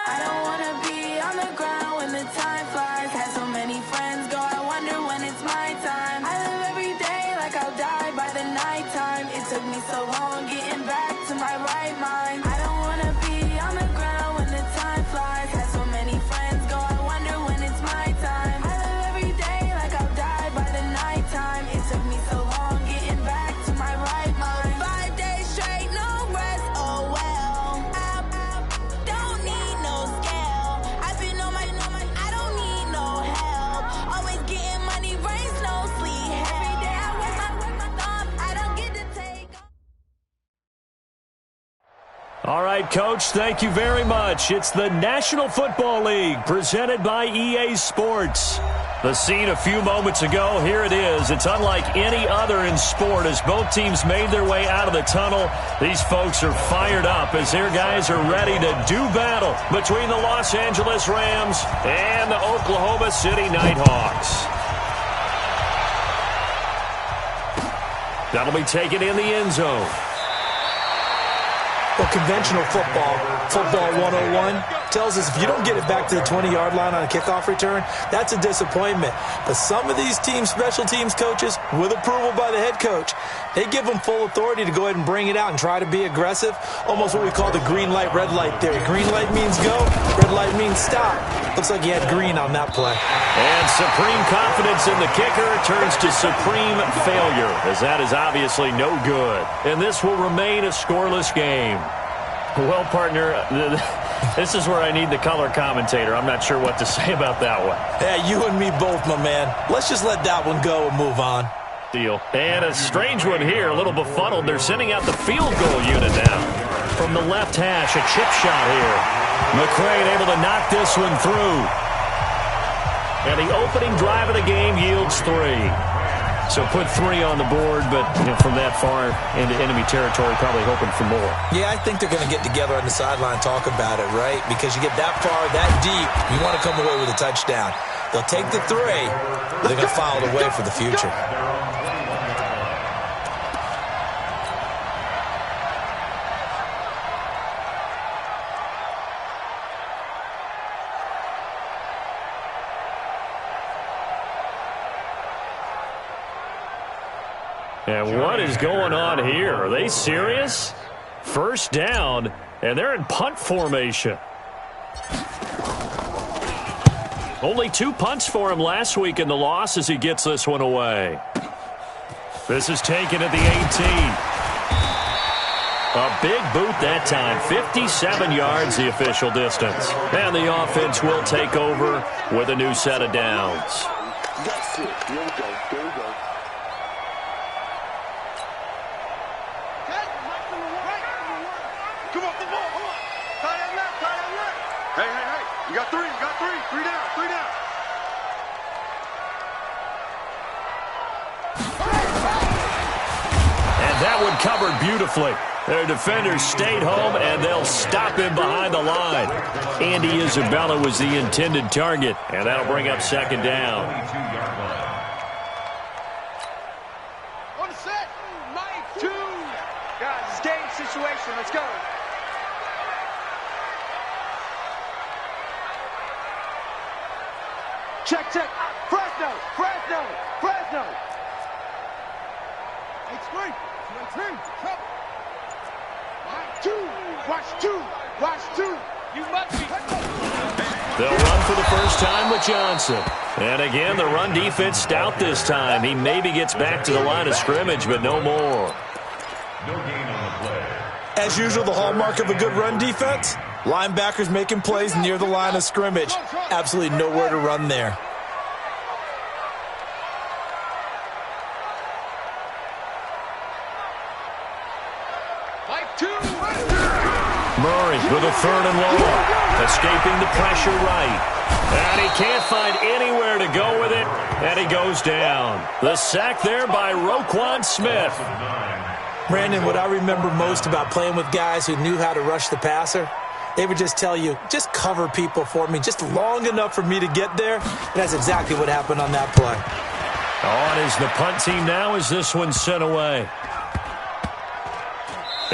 I don't wanna be on the ground when the time flies. Had so many friends go, I wonder when it's my time. I live every day like I'll die by the nighttime. It took me so long getting back to my right mind. I don't wanna be on the ground when the time flies. Had so many friends go, I wonder when it's my time. I live every day like I'll die by the nighttime. It took me so long getting back to my right mind. 5 days straight, no rest, oh well. Don't need no scale. I've been on my, I don't need no help. Always getting money, rains, no sleep. Every day I work my thumb, I don't get to take. All right, Coach, thank you very much. It's the National Football League presented by EA Sports. The scene a few moments ago, here it is. It's unlike any other in sport as both teams made their way out of the tunnel. These folks are fired up as their guys are ready to do battle between the Los Angeles Rams and the Oklahoma City Nighthawks. That'll be taken in the end zone. Well, conventional football 101, tells us if you don't get it back to the 20-yard line on a kickoff return, that's a disappointment. But some of these team special teams coaches, with approval by the head coach, they give them full authority to go ahead and bring it out and try to be aggressive, almost what we call the green light, red light theory. Green light means go, red light means stop. Looks like he had green on that play. And supreme confidence in the kicker turns to supreme failure, as that is obviously no good. And this will remain a scoreless game. Well, partner, this is where I need the color commentator. I'm not sure what to say about that one. Yeah, you and me both, my man. Let's just let that one go and move on. Deal. And a strange one here, a little befuddled. They're sending out the field goal unit now. From the left hash, a chip shot here. McCray able to knock this one through. And the opening drive of the game yields 3. So put 3 on the board, but from that far into enemy territory, probably hoping for more. Yeah, I think they're going to get together on the sideline, talk about it, right? Because you get that far, that deep, you want to come away with a touchdown. They'll take the 3, but they're going to file it away for the future. And what is going on here? Are they serious? First down, and they're in punt formation. Only 2 punts for him last week in the loss as he gets this one away. This is taken at the 18. A big boot that time. 57 yards the official distance. And the offense will take over with a new set of downs. That's it. Here we go. Here we go. Come off the ball. Hold on. Tie that left. Tie that left. Hey, hey, hey. You got 3. You got 3. 3 down. 3 down. And that one covered beautifully. Their defenders stayed home, and they'll stop him behind the line. Andy Isabella was the intended target, and that'll bring up second down. On the set. Mike, 2. Guys, it's game situation. Let's go. Check, check. Fresno, Fresno, Fresno. H3, 2 trouble. 2, watch 2, watch 2. You must be. They'll run for the first time with Johnson. And again, the run defense stout this time. He maybe gets back to the line of scrimmage, but no more. No gain on the play. As usual, the hallmark of a good run defense, linebackers making plays near the line of scrimmage. Absolutely nowhere to run there. Murray with a 3rd and long. Escaping the pressure right. And he can't find anywhere to go with it. And he goes down. The sack there by Roquan Smith. Brandon, what I remember most about playing with guys who knew how to rush the passer, they would just tell you, just cover people for me, just long enough for me to get there. And that's exactly what happened on that play. On is the punt team now as this one's sent away.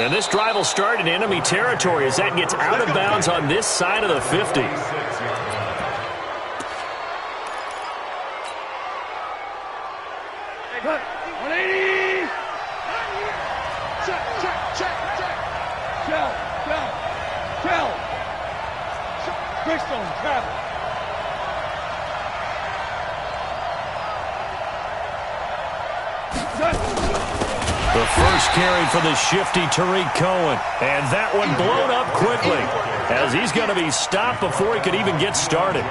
And this drive will start in enemy territory as that gets out of bounds on this side of the 50. The first carry for the shifty Tariq Cohen. And that one blown up quickly as he's going to be stopped before he could even get started.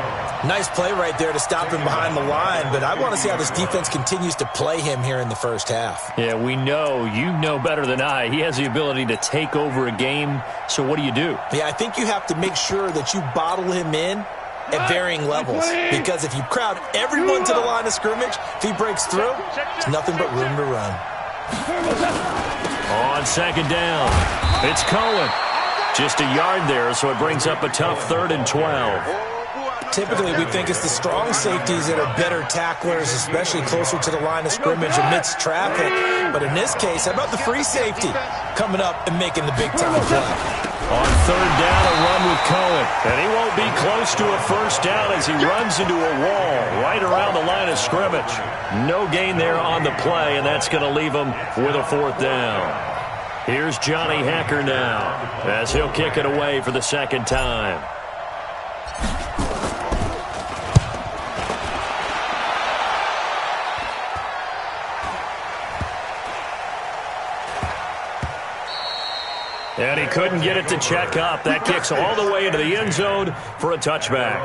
Nice play right there to stop him behind the line, but I want to see how this defense continues to play him here in the first half. Yeah, we know. You know better than I. He has the ability to take over a game, so what do you do? Yeah, I think you have to make sure that you bottle him in at varying levels, because if you crowd everyone to the line of scrimmage, if he breaks through, there's nothing but room to run. On second down, it's Cohen. Just a yard there, so it brings up a tough 3rd and 12. Typically, we think it's the strong safeties that are better tacklers, especially closer to the line of scrimmage amidst traffic. But in this case, how about the free safety coming up and making the big-time play? On 3rd down, a run with Cohen. And he won't be close to a first down as he runs into a wall right around the line of scrimmage. No gain there on the play, and that's going to leave him with a 4th down. Here's Johnny Hacker now as he'll kick it away for the second time. And he couldn't get it to check up. That kicks all the way into the end zone for a touchback.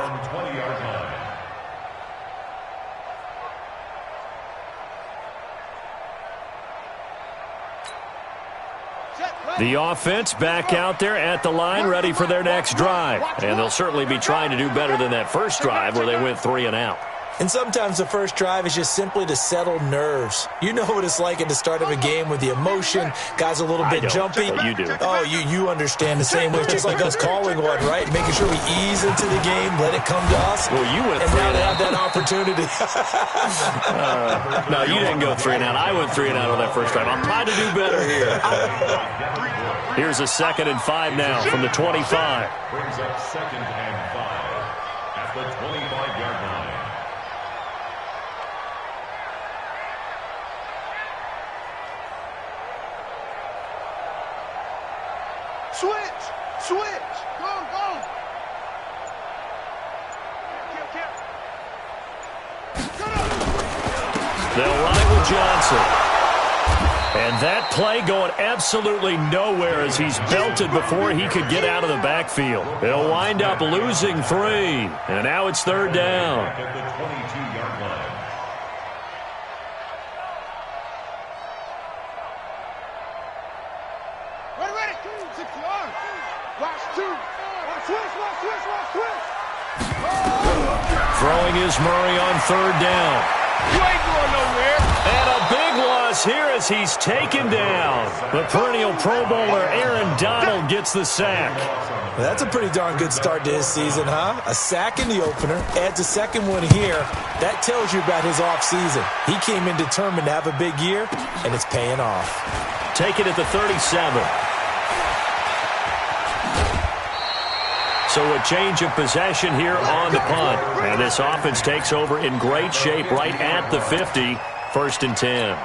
The offense back out there at the line, ready for their next drive. And they'll certainly be trying to do better than that first drive where they went 3 and out. And sometimes the first drive is just simply to settle nerves. You know what it's like at the start of a game with the emotion. Guys a little bit jumpy. You do. Oh, you understand the same way. It's just like us calling one, right? Making sure we ease into the game, let it come to us. Well, you went and 3 now and they out. have that opportunity. No, you didn't go 3 and out. I went 3 and out on that first drive. I'm trying to do better here. Here's a 2nd and 5 now from the 25. Brings up 2nd and 5 at the 25-yard line. Switch! Go! They'll run it with Johnson. And that play going absolutely nowhere as he's belted before he could get out of the backfield. They'll wind up losing 3. And now it's 3rd down. At the 22-yard line. Ready! 6 yards! Watch 2! Watch switch! Throwing is Murray on 3rd down. You ain't going nowhere! And a big loss here as he's taken down. The perennial Pro Bowler Aaron Donald gets the sack. Well, that's a pretty darn good start to his season, huh? A sack in the opener, adds a second one here. That tells you about his offseason. He came in determined to have a big year, and it's paying off. Take it at the 37. So a change of possession here on the punt. And this offense takes over in great shape right at the 50. 1st and 10.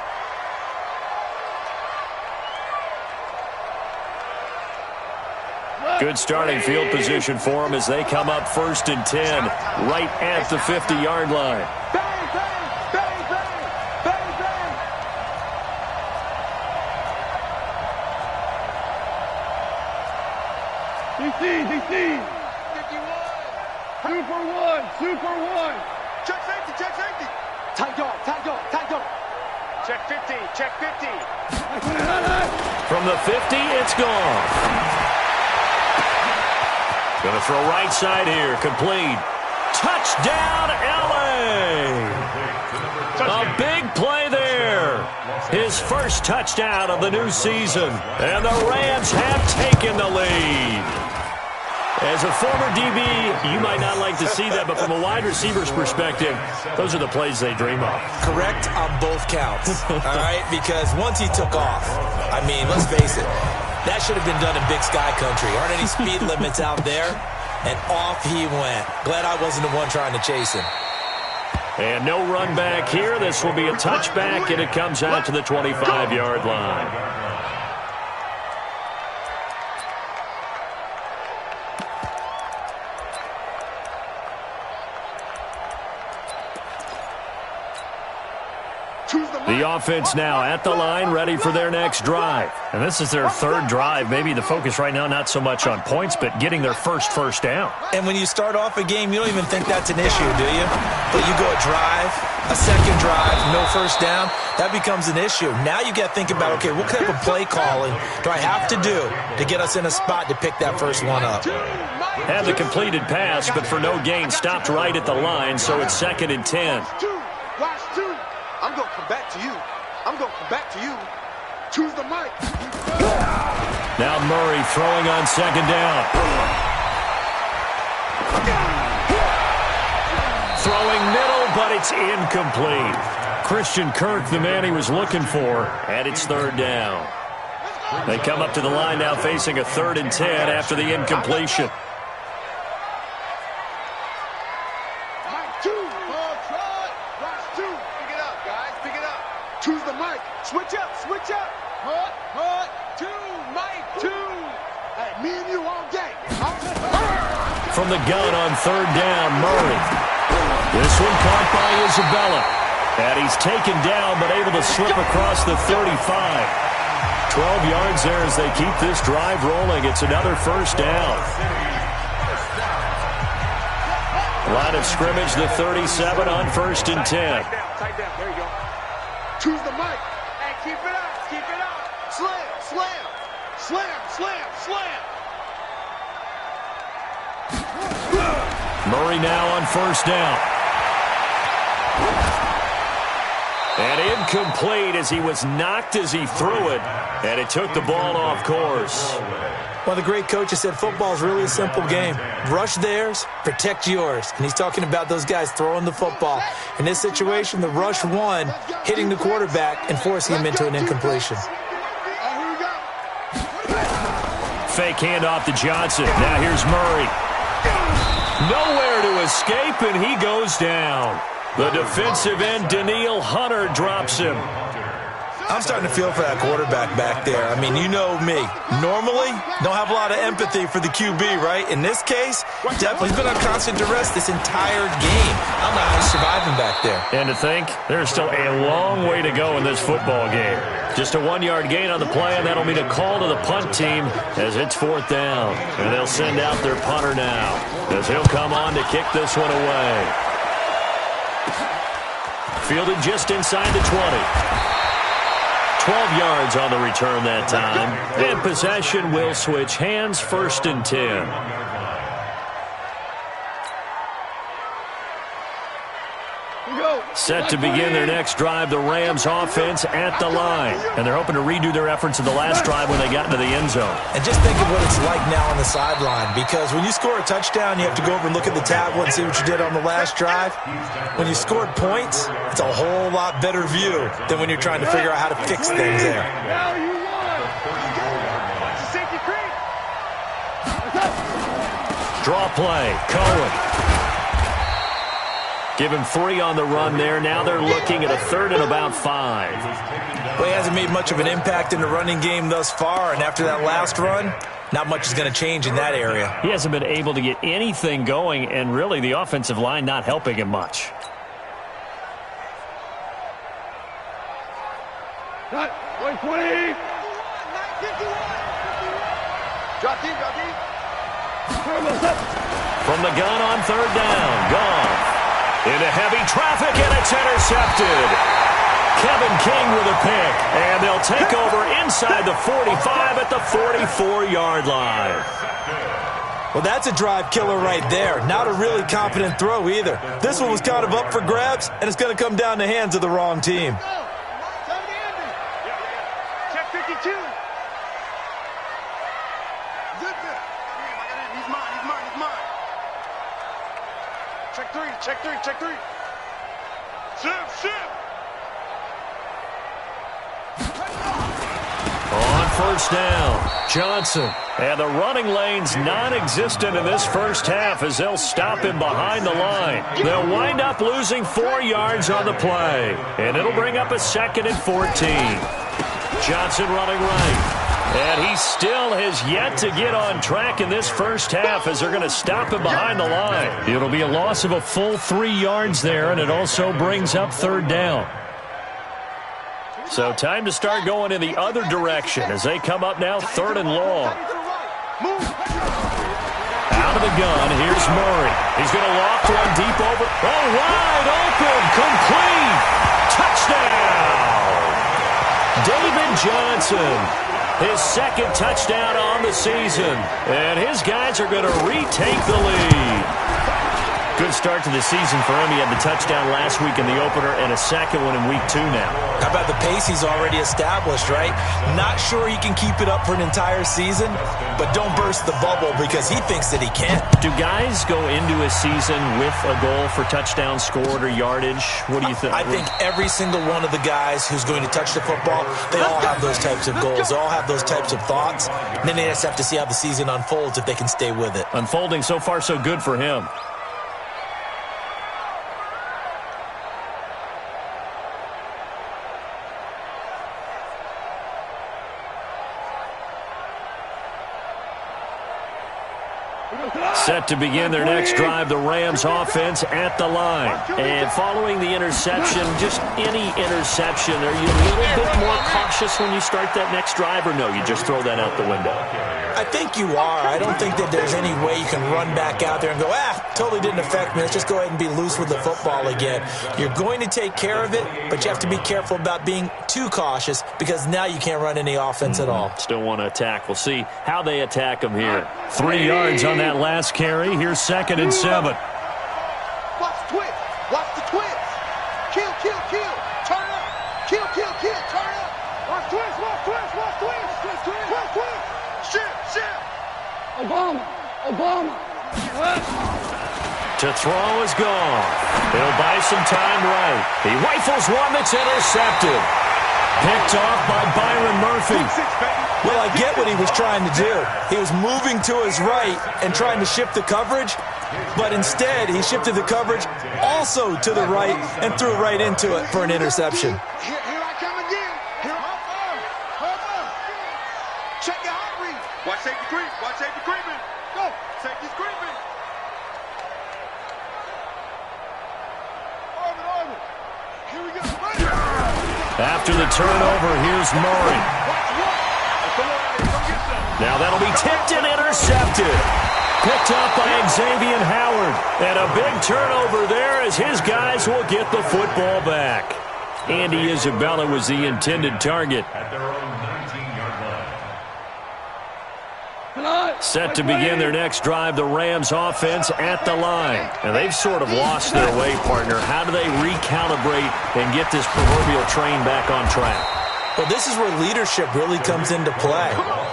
Good starting field position for them as they come up 1st and 10 right at the 50-yard line. Bang, bang, bang, bang, bang, bang. DC. 51. 2 for 1. Check safety. Tight dog. Check 50. From the 50, it's gone. Going to throw right side here. Complete. Touchdown, L.A. A big play there. His first touchdown of the new season. And the Rams have taken the lead. As a former DB, you might not like to see that, but from a wide receiver's perspective, those are the plays they dream of. Correct on both counts, all right? Because once he took off, I mean, let's face it, That should have been done in Big Sky Country. Aren't any speed limits out there? And off he went. Glad I wasn't the one trying to chase him. And no run back here. This will be a touchback, and it comes out to the 25-yard line. The offense now at the line, ready for their next drive. And this is their third drive. Maybe the focus right now not so much on points, but getting their first down. And when you start off a game, you don't even think that's an issue, do you? But you go a drive, a second drive, no first down, that becomes an issue. Now you got to think about, okay, what type of play calling do I have to do to get us in a spot to pick that first one up? Had the completed pass, but for no gain, stopped right at the line, so it's 2nd and 10. Watch two. I'm going to come back to you. I'm going to come back to you. Choose the mic. Now Murray throwing on 2nd down. Throwing middle, but it's incomplete. Christian Kirk, the man he was looking for, and it's 3rd down. They come up to the line now facing a 3rd and 10 after the incompletion. Choose the mic. Switch up, switch up. Hut, two, mic, two. Hey, me and you all day. From the gun on 3rd down, Murray. This one caught by Isabella. And he's taken down, but able to slip across the 35. 12 yards there as they keep this drive rolling. It's another 1st down. Line of scrimmage, the 37 on 1st and 10. Tight down. There you go. Choose the mic. Hey, keep it up. Keep it up. Slam, slam. Slam, slam, slam. Murray now on 1st down. And incomplete as he was knocked as he threw it. And it took the ball off course. One of the great coaches said football is really a simple game. Rush theirs, protect yours. And he's talking about those guys throwing the football. In this situation, the rush one, hitting the quarterback and forcing him into an incompletion. Fake handoff to Johnson. Now here's Murray. Nowhere to escape, and he goes down. The defensive end, Daniil Hunter, drops him. I'm starting to feel for that quarterback back there. I mean, you know me. Normally, don't have a lot of empathy for the QB, right? In this case, definitely he's been on constant duress this entire game. I don't know how he's surviving back there. And to think, there's still a long way to go in this football game. Just a 1-yard gain on the play, and that'll mean a call to the punt team as it's 4th down. And they'll send out their punter now as he'll come on to kick this one away. Fielded just inside the 20. 12 yards on the return that time. And possession will switch hands, 1st and 10. Set to begin their next drive, the Rams offense at the line. And they're hoping to redo their efforts in the last drive when they got into the end zone. And just think of what it's like now on the sideline, because when you score a touchdown, you have to go over and look at the tablet and see what you did on the last drive. When you scored points, it's a whole lot better view than when you're trying to figure out how to fix things there. Draw play, Cohen. Give him 3 on the run there. Now they're looking at a 3rd and about 5. Well, he hasn't made much of an impact in the running game thus far, and after that last run, not much is going to change in that area. He hasn't been able to get anything going, and really the offensive line not helping him much. Cut. 120. Drop deep, drop deep. From the gun on 3rd down. Gone. Into heavy traffic, and it's intercepted. Kevin King with a pick, and they'll take over inside the 45 at the 44-yard line. Well, that's a drive killer right there. Not a really competent throw either. This one was kind of up for grabs, and it's going to come down the hands of the wrong team. Check 52. Check 3. Ship. On first down. Johnson. And the running lane's non-existent in this first half as they'll stop him behind the line. They'll wind up losing 4 yards on the play. And it'll bring up a 2nd and 14. Johnson running right. And he still has yet to get on track in this first half as they're going to stop him behind the line. It'll be a loss of a full 3 yards there, and it also brings up 3rd down. So time to start going in the other direction as they come up now 3rd and long. Out of the gun, here's Murray. He's going to loft one deep over. Oh, wide open, complete. Touchdown. David Johnson, his 2nd touchdown on the season. And his guys are going to retake the lead. Good start to the season for him. He had the touchdown last week in the opener and a 2nd one in week 2 now. How about the pace he's already established, right? Not sure he can keep it up for an entire season, but don't burst the bubble because he thinks that he can. Do guys go into a season with a goal for touchdown scored or yardage? What do you think? I think every single one of the guys who's going to touch the football, they all have those types of goals. They all have those types of thoughts. And then they just have to see how the season unfolds if they can stay with it. Unfolding so far so good for him. Set to begin their next drive, the Rams offense at the line. And following the interception, just any interception, are you a little bit more cautious when you start that next drive, or no, you just throw that out the window? I think you are. I don't think that there's any way you can run back out there and go, totally didn't affect me. Let's just go ahead and be loose with the football again. You're going to take care of it, but you have to be careful about being too cautious because now you can't run any offense at all. Still want to attack. We'll see how they attack them here. 3 yards on that last carry. Here's 2nd and 7. Watch the twist. Watch the twist. Kill, kill, kill. Turn up. Kill, kill, kill. Turn up. Watch twist. Watch twist. Watch twist. Twist, twist. Twist, twist. Shift, shift. Obama. Obama. To throw is gone. He'll buy some time right. He rifles one that's intercepted. Picked off by Byron Murphy. Well, I get what he was trying to do. He was moving to his right and trying to shift the coverage, but instead he shifted the coverage also to the right and threw right into it for an interception. Here I come again. Here I come. Check your hot read. Watch safety creep. Watch safety creeping. Go. Safety's creeping. Orbit. Here we go. After the turnover, here's Murray. Now that'll be tipped and intercepted. Picked up by Xavier Howard. And a big turnover there as his guys will get the football back. Andy Isabella was the intended target. At their own 19-yard line. Set to begin their next drive, the Rams offense at the line. And they've sort of lost their way, partner. How do they recalibrate and get this proverbial train back on track? Well, this is where leadership really comes into play.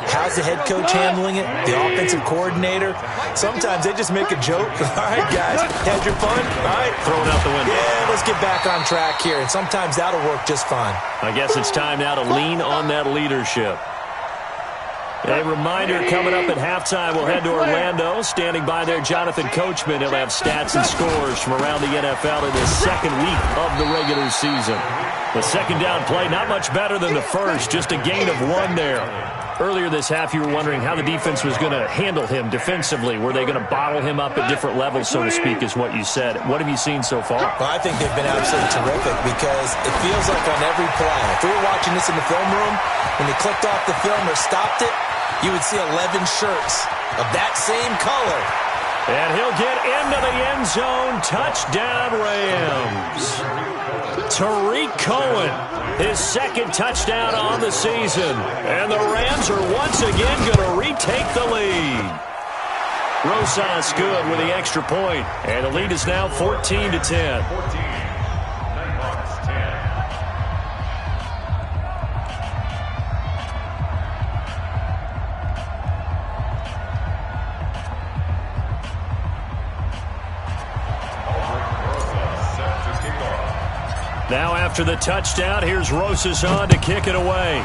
How's the head coach handling it? The offensive coordinator? Sometimes they just make a joke. All right, guys, had your fun? All right. Throw it out the window. Yeah, let's get back on track here. And sometimes that'll work just fine. I guess it's time now to lean on that leadership. A reminder, coming up at halftime, we'll head to Orlando. Standing by there, Jonathan Coachman. He'll have stats and scores from around the NFL in the second week of the regular season. The second down play, not much better than the first, just a gain of 1 there. Earlier this half, you were wondering how the defense was going to handle him defensively. Were they going to bottle him up at different levels, so to speak, is what you said. What have you seen so far? Well, I think they've been absolutely terrific because it feels like on every play, if we were watching this in the film room, when they clicked off the film or stopped it, you would see 11 shirts of that same color. And he'll get into the end zone. Touchdown, Rams. Tariq Cohen, his second touchdown on the season. And the Rams are once again going to retake the lead. Rosas good with the extra point. And the lead is now 14-10. 14. Nighthawks 10. Now after the touchdown, here's Rosas on to kick it away.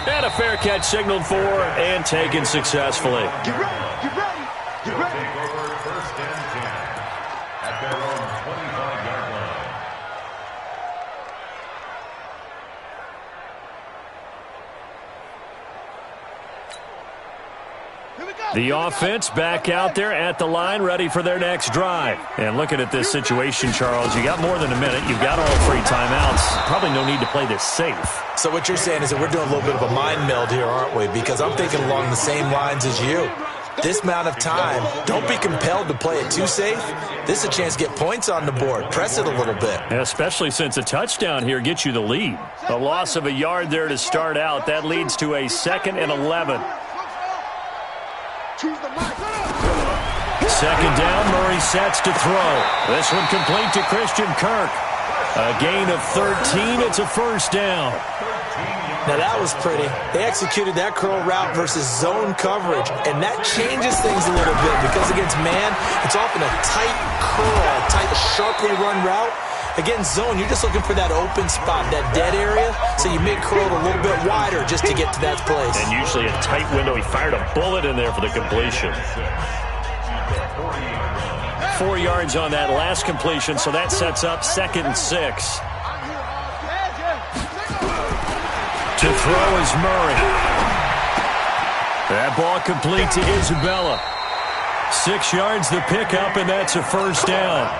And a fair catch signaled for and taken successfully. Get ready, get ready, get ready. Take over first and 10 at their own 25-yard line. The offense back out there at the line, ready for their next drive. And looking at this situation, Charles, you got more than a minute. You've got all 3 timeouts. Probably no need to play this safe. So what you're saying is that we're doing a little bit of a mind meld here, aren't we? Because I'm thinking along the same lines as you. This amount of time, don't be compelled to play it too safe. This is a chance to get points on the board. Press it a little bit. Yeah, especially since a touchdown here gets you the lead. A loss of a yard there to start out. That leads to a 2nd and 11. Second down, Murray sets to throw. This one complete to Christian Kirk. A gain of 13. It's a first down. Now that was pretty. They executed that curl route versus zone coverage, and that changes things a little bit because against man, it's often a tight curl, tight, sharply run route. Against zone, you're just looking for that open spot, that dead area, so you make curl a little bit wider just to get to that place. And usually a tight window. He fired a bullet in there for the completion. 4 yards on that last completion, so that sets up 2nd and 6. To throw is Murray. That ball complete to Isabella. 6 yards the pickup, and that's a first down.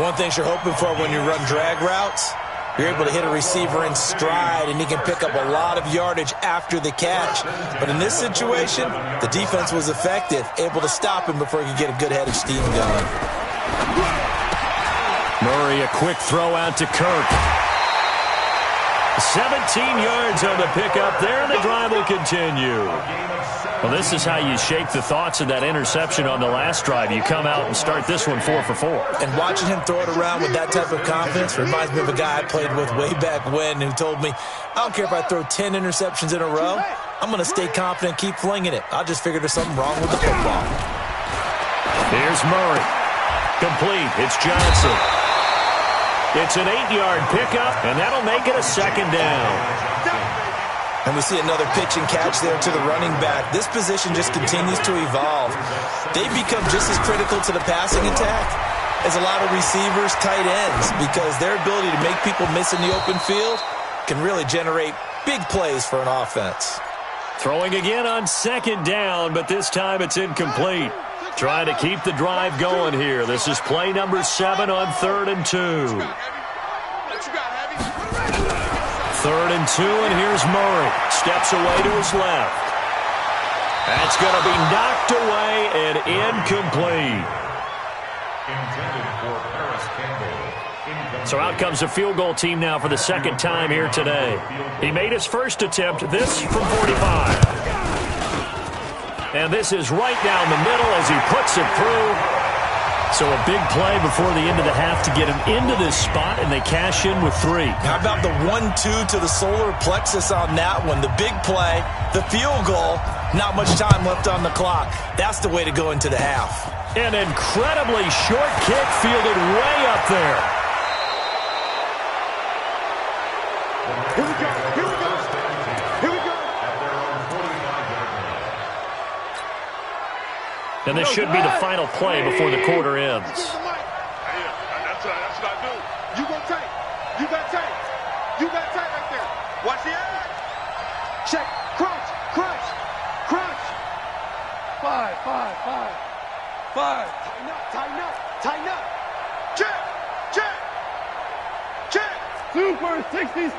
One thing you're hoping for when you run drag routes, you're able to hit a receiver in stride, and he can pick up a lot of yardage after the catch. But in this situation, the defense was effective, able to stop him before he could get a good head of steam going. Murray, a quick throw out to Kirk. 17 yards on the pickup there, and the drive will continue. Well, this is how you shake the thoughts of that interception on the last drive. You come out and start this one 4 for 4. And watching him throw it around with that type of confidence reminds me of a guy I played with way back when who told me, I don't care if I throw 10 interceptions in a row, I'm going to stay confident, keep flinging it. I just figured there's something wrong with the football. Here's Murray. Complete. It's Johnson. It's an 8-yard pickup, and that'll make it a 2nd down. And we see another pitch and catch there to the running back. This position just continues to evolve. They become just as critical to the passing attack as a lot of receivers, tight ends, because their ability to make people miss in the open field can really generate big plays for an offense. Throwing again on 2nd down, but this time it's incomplete. Trying to keep the drive going here. This is play number 7 on 3rd and 2. 3rd and 2, and here's Murray. Steps away to his left. That's going to be knocked away and incomplete. So out comes the field goal team now for the 2nd time here today. He made his first attempt, this from 45. And this is right down the middle as he puts it through. So a big play before the end of the half to get him into this spot, and they cash in with 3. How about the 1-2 to the solar plexus on that one? The big play, the field goal, not much time left on the clock. That's the way to go into the half. An incredibly short kick fielded way up there. Here we go, here we go, here we go. And this should be the final play before the quarter ends. That's what I do. You go tight. You got tight. You got tight right there. Watch the eye. Check. Crunch. Crunch. Crunch. 5. Tighten up. Tighten up. Tighten up. Check. Check. Check. Super 66.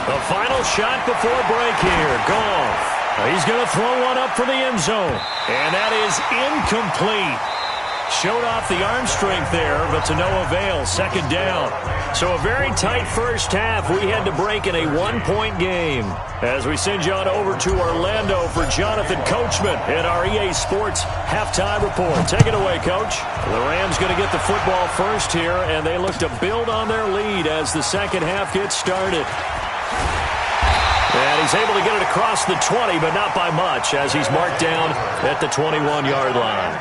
The final shot before break here. Goff. He's going to throw one up for the end zone. And that is incomplete. Showed off the arm strength there, but to no avail. 2nd down. So a very tight first half. We had to break in a 1-point game. As we send you on over to Orlando for Jonathan Coachman in our EA Sports Halftime Report. Take it away, Coach. The Rams going to get the football first here, and they look to build on their lead as the second half gets started. And he's able to get it across the 20, but not by much, as he's marked down at the 21-yard line.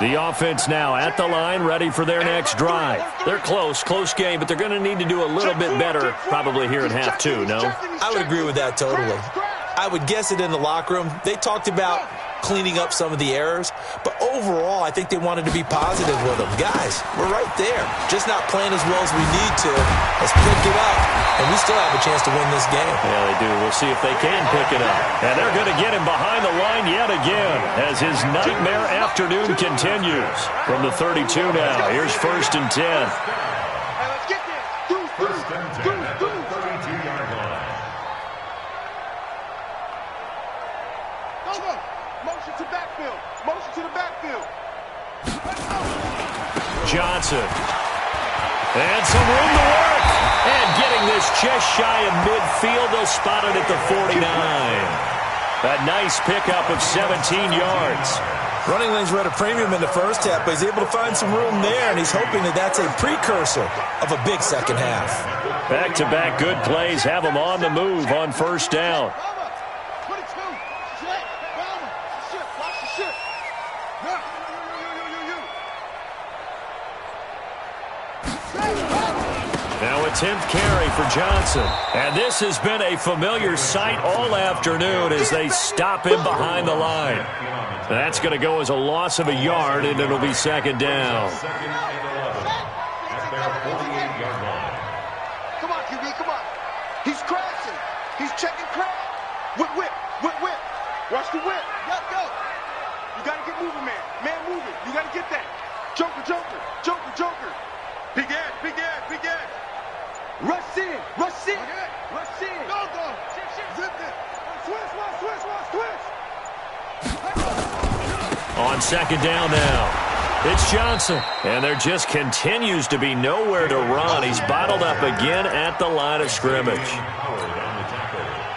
The offense now at the line, ready for their next drive. They're close game, but they're going to need to do a little bit better probably here in half two, no? I would agree with that totally. I would guess it in the locker room. They talked about cleaning up some of the errors, but overall, I think they wanted to be positive with them. Guys, we're right there. Just not playing as well as we need to. Let's pick it up, and we still have a chance to win this game. Yeah, they do. We'll see if they can pick it up. And they're going to get him behind the line yet again as his nightmare afternoon continues. From the 32 now, here's 1st and 10. First and 10 at the 32-yard line. Go. Motion to backfield. Motion to the backfield. Johnson. And some room to work. And getting this just shy of midfield. They'll spot it at the 49. A nice pickup of 17 yards. Running lanes were at a premium in the first half, but he's able to find some room there, and he's hoping that that's a precursor of a big second half. Back-to-back good plays have him on the move on 1st down. Now a 10th carry for Johnson. And this has been a familiar sight all afternoon as they stop him behind the line. That's going to go as a loss of a yard, and it'll be 2nd down. Second and 11 at their 48-yard line. Come on, QB, come on. He's crashing. He's checking crash. Whip. Watch the whip. Go. You got to get moving, man. Man moving. You got to get that. Joker. Big edge. Rush in. Go. Zip it. Switch. On 2nd down now, it's Johnson. And there just continues to be nowhere to run. He's bottled up again at the line of scrimmage.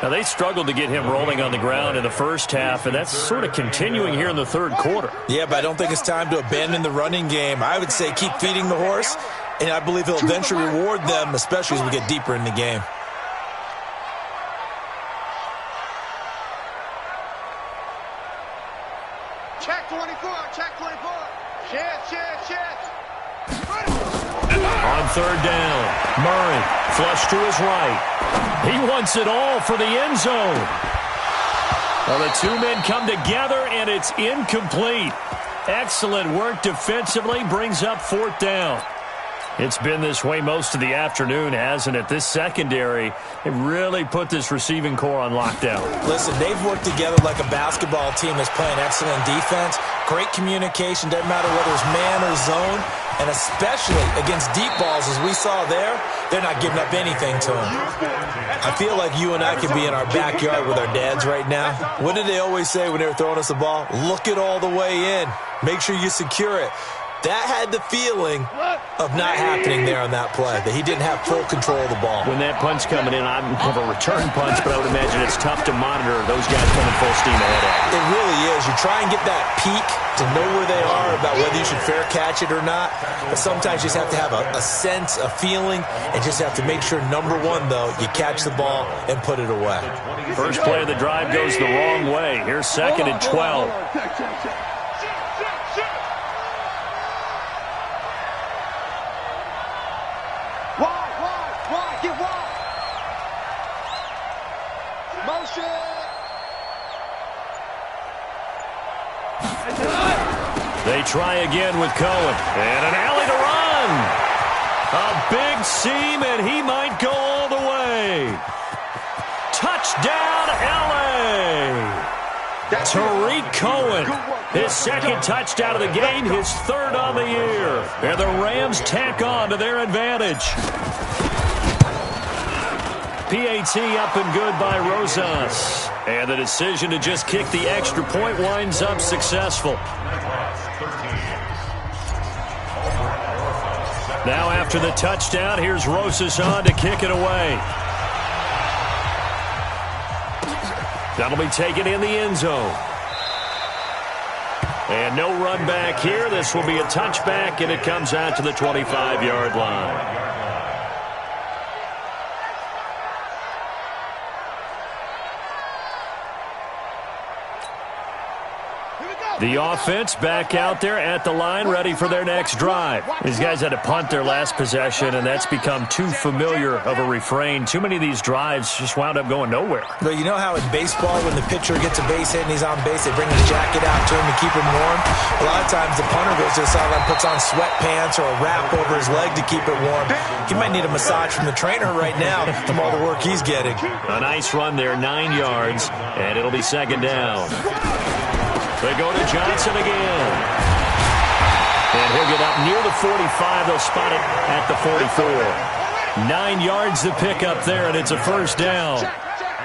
Now, they struggled to get him rolling on the ground in the first half, and that's sort of continuing here in the 3rd quarter. Yeah, but I don't think it's time to abandon the running game. I would say keep feeding the horse, and I believe he'll eventually reward them, especially as we get deeper in the game. Check 24. Chance. On 3rd down, Murray flush to his right. He wants it all for the end zone. Well, the two men come together, and it's incomplete. Excellent work defensively, brings up 4th down. It's been this way most of the afternoon, hasn't it? This secondary, it really put this receiving core on lockdown. Listen, they've worked together like a basketball team that's playing excellent defense. Great communication, doesn't matter whether it's man or zone. And especially against deep balls, as we saw there, they're not giving up anything to them. I feel like you and I could be in our backyard with our dads right now. What did they always say when they were throwing us the ball? Look it all the way in. Make sure you secure it. That had the feeling of not happening there on that play, that he didn't have full control of the ball. When that punch coming in, I don't have a return punch, but I would imagine it's tough to monitor those guys coming full steam ahead at it. It really is. You try and get that peek to know where they are about whether you should fair catch it or not, but sometimes you just have to have a sense, a feeling, and just have to make sure, number one, though, you catch the ball and put it away. First play of the drive goes the wrong way. Here's 2nd and 12. Wide, get wide. Motion. They try again with Cohen. And an alley to run. A big seam, and he might go all the way. Touchdown, L.A. Tariq Cohen, his 2nd touchdown of the game, his 3rd on the year. And the Rams tack on to their advantage. PAT up and good by Rosas. And the decision to just kick the extra point winds up successful. Now after the touchdown, here's Rosas on to kick it away. That'll be taken in the end zone. And no run back here. This will be a touchback, and it comes out to the 25-yard line. Here we go. The offense back out there at the line, ready for their next drive. These guys had to punt their last possession, and that's become too familiar of a refrain. Too many of these drives just wound up going nowhere. But you know how in baseball, when the pitcher gets a base hit and he's on base, they bring his jacket out to him to keep him warm? A lot of times the punter goes to the sideline, puts on sweatpants or a wrap over his leg to keep it warm. He might need a massage from the trainer right now from all the work he's getting. A nice run there, 9 yards, and it'll be second down. They go to Johnson again. And he'll get up near the 45. They'll spot it at the 44. 9 yards to pick up there, and it's a first down.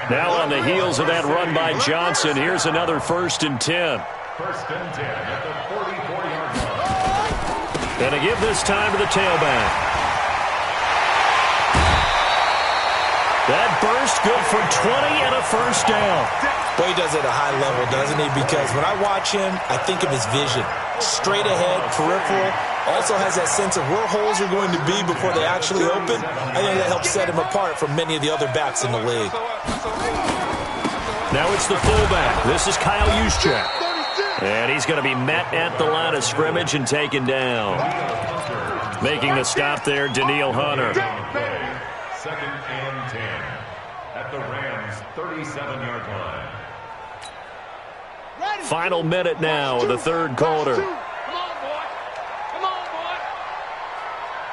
Now on the heels of that run by Johnson, here's another 1st and 10. 1st and 10 at the 44-yard line. And to give this time to the tailback. That burst good for 20 and a first down. Boy, he does it at a high level, doesn't he? Because when I watch him, I think of his vision. Straight ahead, peripheral. Also has that sense of where holes are going to be before they actually open. I think that helps set him apart from many of the other backs in the league. Now it's the fullback. This is Kyle Juszczyk. And he's going to be met at the line of scrimmage and taken down. Making the stop there, Daniil Hunter. 2nd and 10 at the Rams' 37-yard line. Final minute now of the third quarter. Come on, boy. Come on, boy.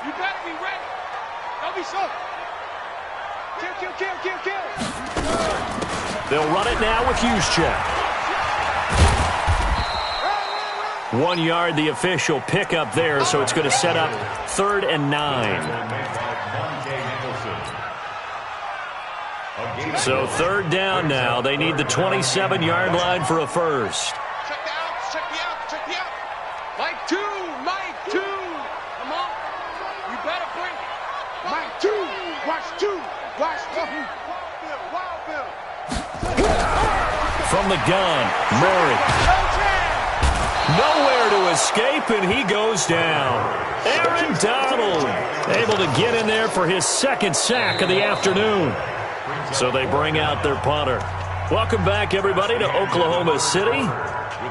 You better be ready. Don't be slow. Kill. They'll run it now with Juszczyk. 1 yard, the official pickup there, so it's going to set up 3rd and 9. So 3rd down now. They need the 27-yard line for a first. Check the out. Mike 2. Come on. You better bring it. Mike 2. Watch 2. Wild Bill. From the gun, Murray. Nowhere to escape, and he goes down. Aaron Donald able to get in there for his 2nd sack of the afternoon. So they bring out their punter. Welcome back, everybody, to Oklahoma City,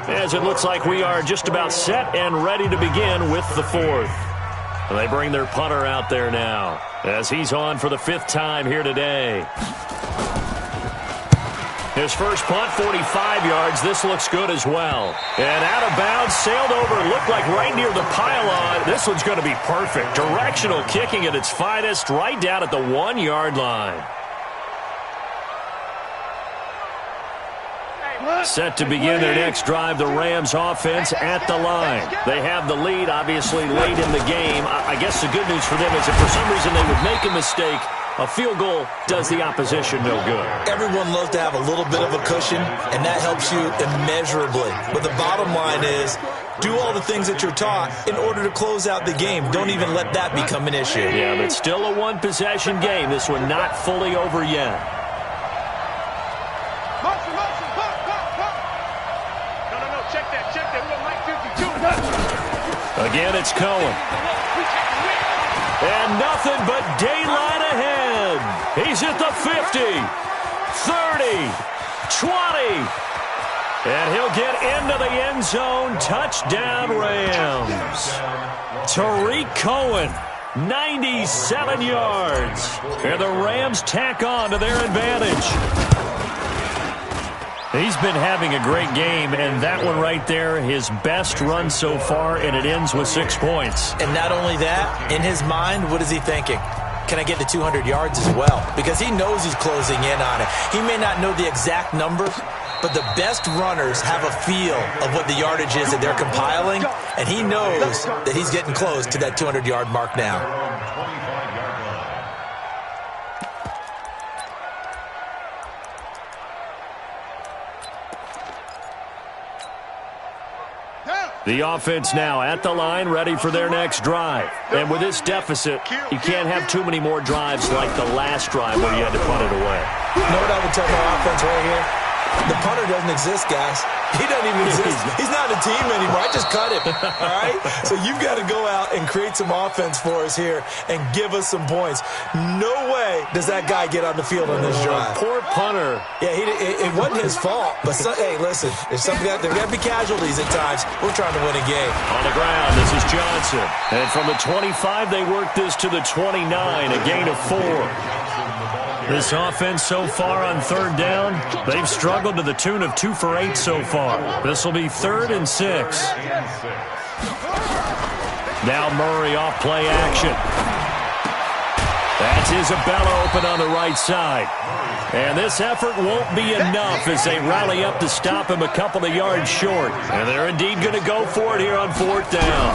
as it looks like we are just about set and ready to begin with the 4th. And they bring their punter out there now, as he's on for the 5th time here today. His first punt, 45 yards. This looks good as well. And out of bounds, sailed over, looked like right near the pylon. This one's going to be perfect. Directional kicking at its finest, right down at the 1 yard line. Set to begin their next drive, the Rams offense at the line. They have the lead, obviously, late in the game. I guess the good news for them is if for some reason they would make a mistake, a field goal does the opposition no good. Everyone loves to have a little bit of a cushion, and that helps you immeasurably. But the bottom line is, do all the things that you're taught in order to close out the game. Don't even let that become an issue. Yeah, but still a one-possession game. This one not fully over yet. Check that. We got Mike 52. Again, it's Cohen. And nothing but daylight ahead. He's at the 50, 30, 20. And he'll get into the end zone. Touchdown, Rams. Tariq Cohen, 97 yards. And the Rams tack on to their advantage. He's been having a great game, and that one right there, his best run so far, and it ends with 6 points. And not only that, in his mind, what is he thinking? Can I get to 200 yards as well? Because he knows he's closing in on it. He may not know the exact number, but the best runners have a feel of what the yardage is that they're compiling, and he knows that he's getting close to that 200-yard mark now. The offense now at the line, ready for their next drive. And with this deficit, you can't have too many more drives like the last drive where you had to punt it away. You know what I would tell my offense right here? The punter doesn't exist, guys. He doesn't even exist. He's not a team anymore. I just cut him, all right? So you've got to go out and create some offense for us here and give us some points. No way does that guy get on the field on this drive. Poor punter. Yeah, it wasn't his fault. But, hey, listen, there's got to be casualties at times. We're trying to win a game. On the ground, this is Johnson. And from the 25, they work this to the 29, a gain of 4. This offense so far on third down, they've struggled to the tune of 2 for 8 so far. This will be 3rd and 6. Now Murray off play action. That's Isabella open on the right side. And this effort won't be enough as they rally up to stop him a couple of yards short. And they're indeed going to go for it here on 4th down.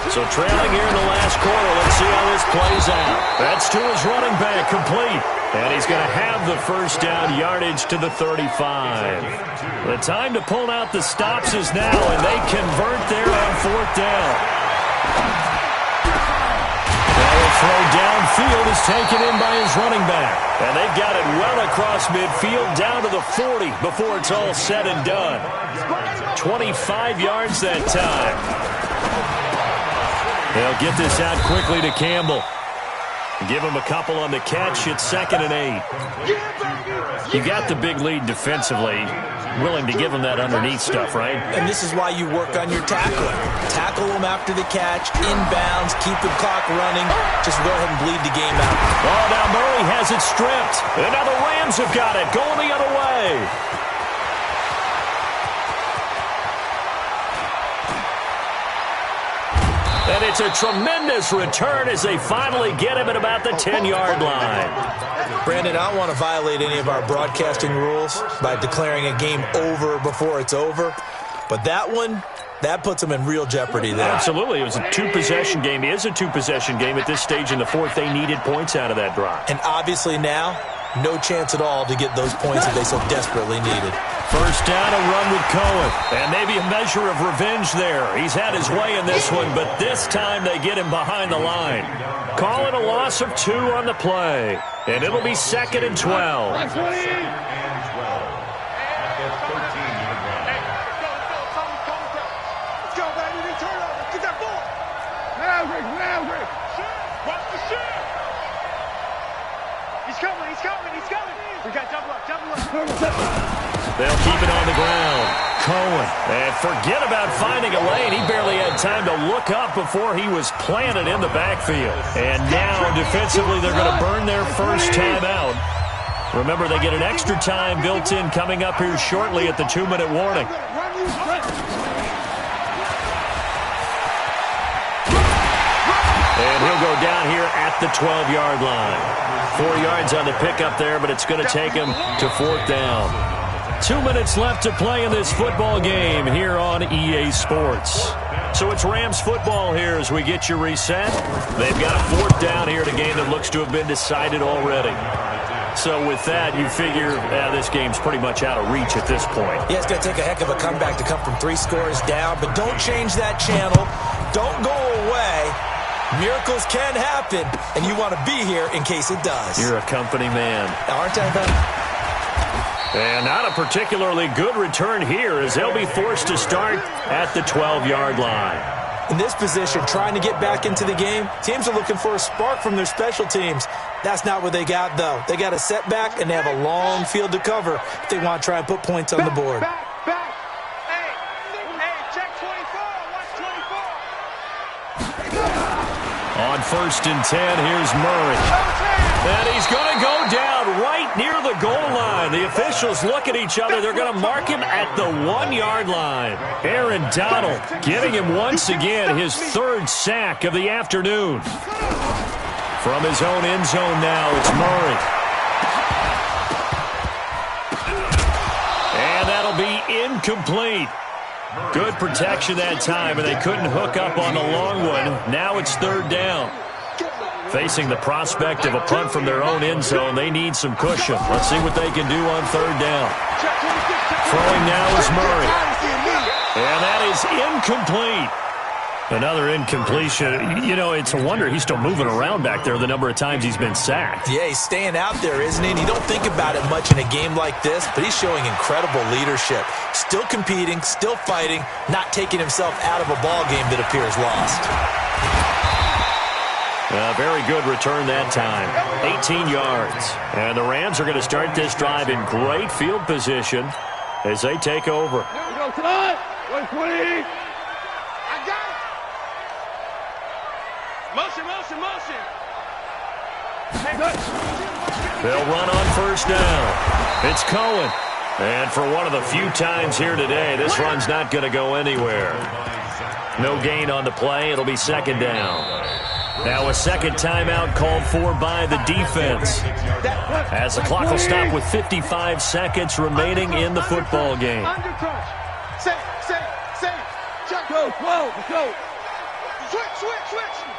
So trailing here in the last quarter, let's see how this plays out. That's to his running back, complete. And he's going to have the first down yardage to the 35. The time to pull out the stops is now, and they convert there on 4th down. The throw downfield is taken in by his running back. And they've got it well across midfield down to the 40 before it's all said and done. 25 yards that time. They'll get this out quickly to Campbell. Give him a couple on the catch. It's 2nd and 8. You got the big lead defensively. Willing to give him that underneath stuff, right? And this is why you work on your tackling. Tackle them after the catch, inbounds, keep the clock running. Just go ahead and bleed the game out. Oh, now Murray has it stripped. And now the Rams have got it. Going the other way. And it's a tremendous return as they finally get him at about the 10-yard line. Brandon, I don't want to violate any of our broadcasting rules by declaring a game over before it's over. But that one, that puts them in real jeopardy there. Absolutely. It was a 2-possession game. It is a 2-possession game at this stage in the 4th. They needed points out of that drive. And obviously now, no chance at all to get those points that they so desperately needed. First down, a run with Cohen. And maybe a measure of revenge there. He's had his way in this one, but this time they get him behind the line. Call it a loss of 2 on the play. And it'll be 2nd and 12. We got double up. They'll keep it on the ground. Cohen. And forget about finding a lane. He barely had time to look up before he was planted in the backfield. And now, defensively, they're going to burn their first time out. Remember, they get an extra time built in coming up here shortly at the 2-minute warning. And he'll go down here at the 12-yard line. 4 yards on the pickup there, but it's going to take him to 4th down. 2 minutes left to play in this football game here on EA Sports. So it's Rams football here as we get you reset. They've got a 4th down here in a game that looks to have been decided already. So with that, you figure this game's pretty much out of reach at this point. Yeah, it's going to take a heck of a comeback to come from 3 scores down, but don't change that channel. Don't go away. Miracles can happen, and you want to be here in case it does. You're a company man. Aren't I, buddy? And not a particularly good return here as they'll be forced to start at the 12-yard line. In this position, trying to get back into the game, teams are looking for a spark from their special teams. That's not what they got, though. They got a setback, and they have a long field to cover if they want to try and put points on the board. Back. Hey, check 24. Watch 24. On 1st and 10, here's Murray. And he's going to go down right near the goal line. The officials look at each other. They're going to mark him at the 1-yard line. Aaron Donald getting him once again his 3rd sack of the afternoon. From his own end zone now, it's Murray. And that'll be incomplete. Good protection that time, and they couldn't hook up on the long one. Now it's 3rd down. Facing the prospect of a punt from their own end zone, they need some cushion. Let's see what they can do on 3rd down. Throwing now is Murray. And that is incomplete. Another incompletion. You know, it's a wonder he's still moving around back there the number of times he's been sacked. Yeah, he's staying out there, isn't he? And you don't think about it much in a game like this, but he's showing incredible leadership. Still competing, still fighting, not taking himself out of a ball game that appears lost. Very good return that time. 18 yards. And the Rams are going to start this drive in great field position as they take over. Here we go tonight. 120. I got it. Motion, motion, motion. They'll run on first down. It's Cohen. And for one of the few times here today, this run's not going to go anywhere. No gain on the play. It'll be second down. Now a second timeout called for by the defense, as the clock will stop with 55 seconds remaining in the football game. Under crush. Safe. Check. Go. Switch. Motion.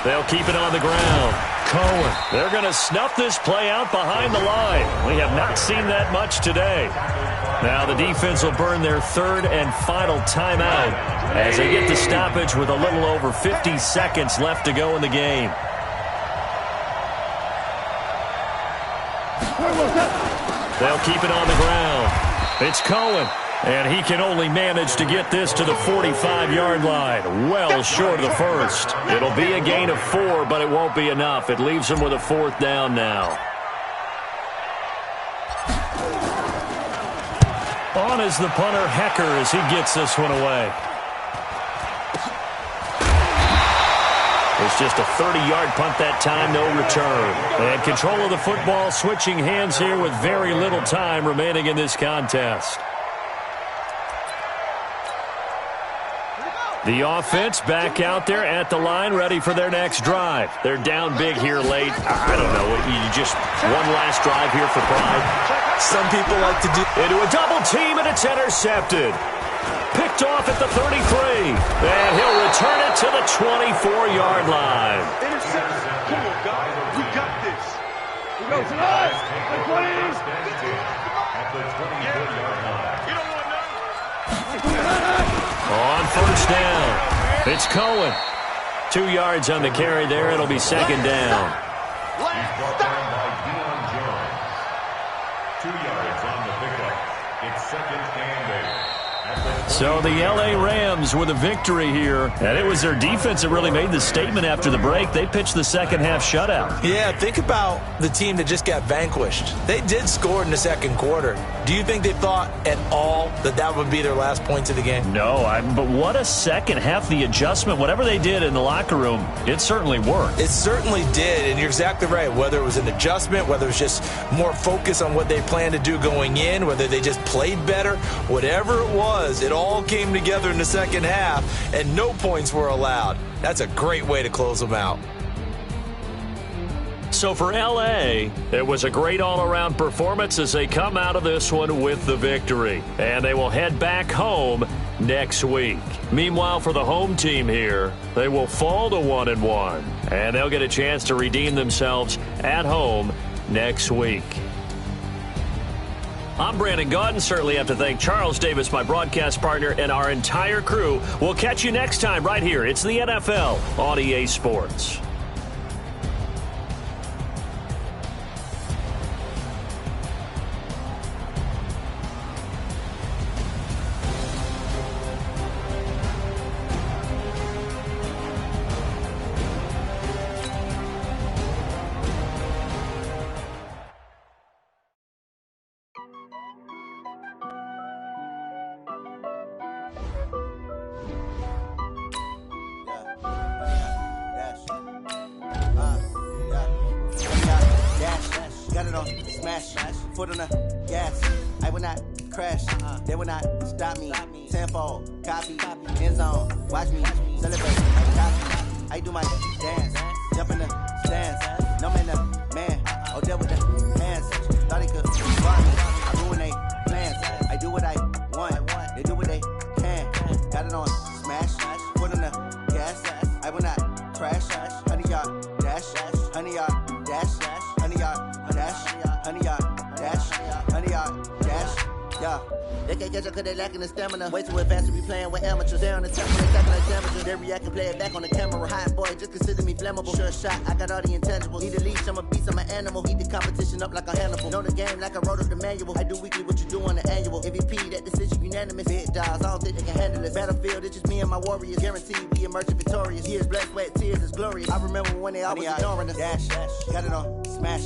They'll keep it on the ground. Cohen. They're going to snuff this play out behind the line. We have not seen that much today. Now the defense will burn their third and final timeout as they get the stoppage with a little over 50 seconds left to go in the game. They'll keep it on the ground. It's Cohen, and he can only manage to get this to the 45-yard line, well short of the first. It'll be a gain of 4, but it won't be enough. It leaves him with a fourth down now. On is the punter, Hecker, as he gets this one away. It's just a 30-yard punt that time, no return. And control of the football switching hands here with very little time remaining in this contest. The offense back out there at the line, ready for their next drive. They're down big here late. I don't know. You just one last drive here for pride. Some people like to do into a double team, and it's intercepted. Picked off at the 33. And he'll return it to the 24-yard line. Interception. Come on, guys. We got this. We go tonight. At the 24-yard line. You don't want none. On first down, it's Cohen. 2 yards on the carry there. It'll be second down. Brought down by Deion Jones. 2 yards on the pickup. It's second and 8. So the L.A. Rams with a victory here. And it was their defense that really made the statement after the break. They pitched the second half shutout. Yeah, think about the team that just got vanquished. They did score in the second quarter. Do you think they thought at all that that would be their last points of the game? No, but what a second half. The adjustment, whatever they did in the locker room, it certainly worked. It certainly did, and you're exactly right. Whether it was an adjustment, whether it was just more focus on what they planned to do going in, whether they just played better, whatever it was, it all came together in the second half, and no points were allowed. That's a great way to close them out. So for L.A., it was a great all-around performance as they come out of this one with the victory. And they will head back home next week. Meanwhile, for the home team here, they will fall to 1-1. And they'll get a chance to redeem themselves at home next week. I'm Brandon Gaudin. Certainly have to thank Charles Davis, my broadcast partner, and our entire crew. We'll catch you next time right here. It's the NFL on EA Sports. Got it on smash, foot on the gas. I will not crash, they will not stop me. Tenfold, copy, end zone, watch me celebrate. I do my dance, jump in the stands. No man, the man, oh there with the hands. Thought he could bar me, I ruin they plans. I do what I want, they do what they can. Got it on smash, foot on the gas. I will not crash, 100-yard dash, 100-yard dash, 100-yard dash, 100-yard dash, 100-yard They can't catch up cause they lacking the stamina. Way too advanced to be playing with amateurs. They on the top when they tackle like damages. They react and play it back on the camera. Hot boy, just consider me flammable. Sure shot, I got all the intangibles. Need a leash, I'm a beast, I'm an animal. Heat the competition up like a Hannibal. Know the game like I wrote up the manual. I do weekly what you do on the annual. MVP, that decision unanimous. Big dogs, I don't think they can handle it. Battlefield, it's just me and my warriors. Guaranteed we emerging victorious. Years, blood, sweat, tears is glorious. I remember when they always ignoring us. Dash, got it on, smash,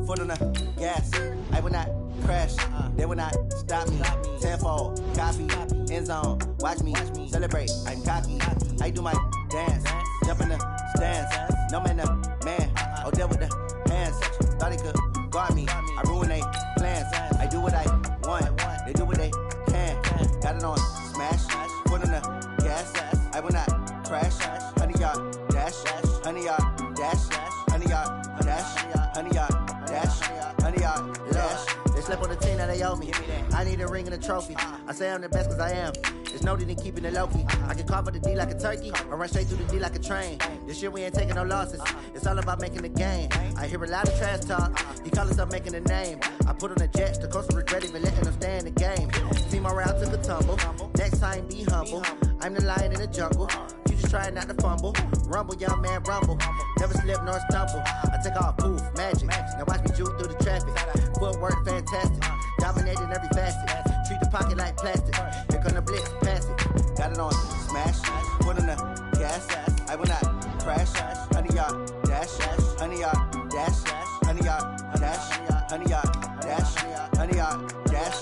foot on the gas. I will not crash, they will not stop me. Tenfold, copy, end zone, watch me celebrate. I'm cocky, I do my dance, jump in the stands. No man, man, oh there with the hands. Thought he could guard me, I ruin they plans. I do what I want, they do what they can. Got it on, smash, foot on the gas. I will not crash, 100-yard dash, 100-yard dash, 100-yard dash, 100-yard dash, 100-yard dash. They slept on the team that they owe me. I need a ring and a trophy. I say I'm the best cause I am. It's noted in keeping it low-key. I can carve for the D like a turkey or run straight through the D like a train. This year we ain't taking no losses. It's all about making the game. I hear a lot of trash talk. He call himself making a name. I put on the Jets. The coach will regret even letting them stay in the game. Team morale took a tumble. Next time be humble. I'm the lion in the jungle. You just trying not to fumble. Rumble, young man, rumble. Never slip nor stumble. I take off, poof, magic. Now watch me juke through the traffic. Footwork fantastic. Dominating every facet. Treat the pocket like plastic. Here come the blitz, pass it. Got it on, smash. Foot on the gas. I will not crash. 100-yard dash. 100-yard dash. 100-yard dash. 100-yard dash. 100-yard dash.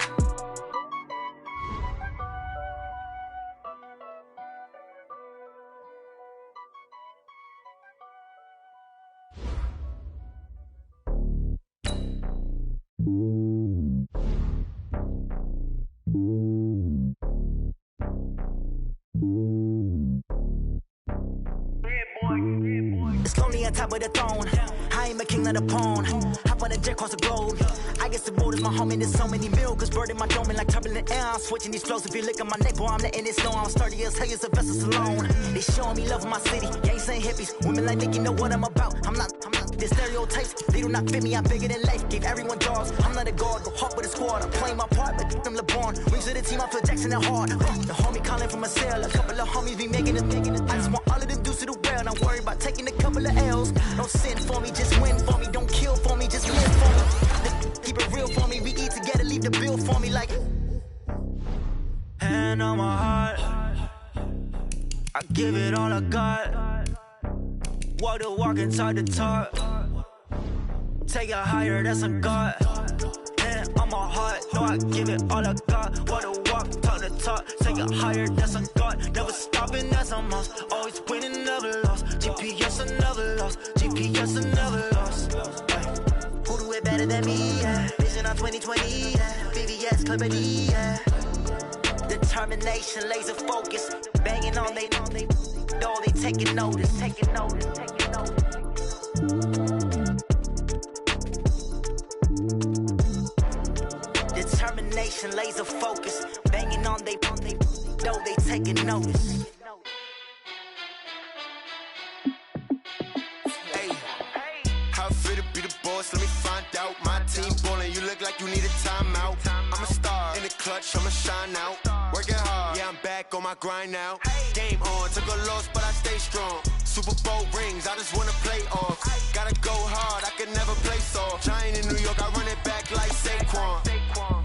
It's lonely on top of the throne. I am a king, not a pawn. Hop on a jet across the globe. I guess the road is my home and there's so many miracles burning my dome like turbulent air. I'm switching these flows. If you look at my neck, boy, I'm letting it snow. I'm sturdy as hell as a vessel alone. They showing me love in my city. Gangs ain't hippies. Women like Nicky know what I'm about. I'm not the stereotypes. They do not fit me. I'm bigger than life. Gave everyone jaws. I'm not a guard. Go hard with a squad. I'm playing my part, but them LeBron. Rings to the team. I feel Jackson and hard. The homie calling from a cell. A couple of homies be making it. I just want all of them dudes to the well. Not worry about taking a couple of L's. Don't sin for me, just win for me. Don't kill for me, just live for me. Keep it real for me. We eat together, leave the bill for me like. Hand on my heart, I give it all I got. Walk the walk and talk the talk. Take it higher, that's a God. Hand on my heart, no, I give it all I got. Walk the walk, talk the talk. Take it higher, that's a God. Never stopping, that's a must. Always winning, never lost. GPS, I never lost. GPS, I never lost. Who do it better than me? Yeah. Vision on 2020. Yeah. VVS, Clippity. Yeah. Determination, laser focus. Banging on they know they taking notice. Taking notice. Taking notice. Determination, laser focus. Banging on they know they taking notice. How fit to be the boss? Let me find out. My team ballin', you look like you need a timeout. I'm a star in the clutch, I'ma shine out. Working hard, yeah, I'm back on my grind now. Game on, took a loss, but I stay strong. Super Bowl rings, I just wanna play off. Gotta go hard, I can never play soft. Giant in New York, I run it back like Saquon.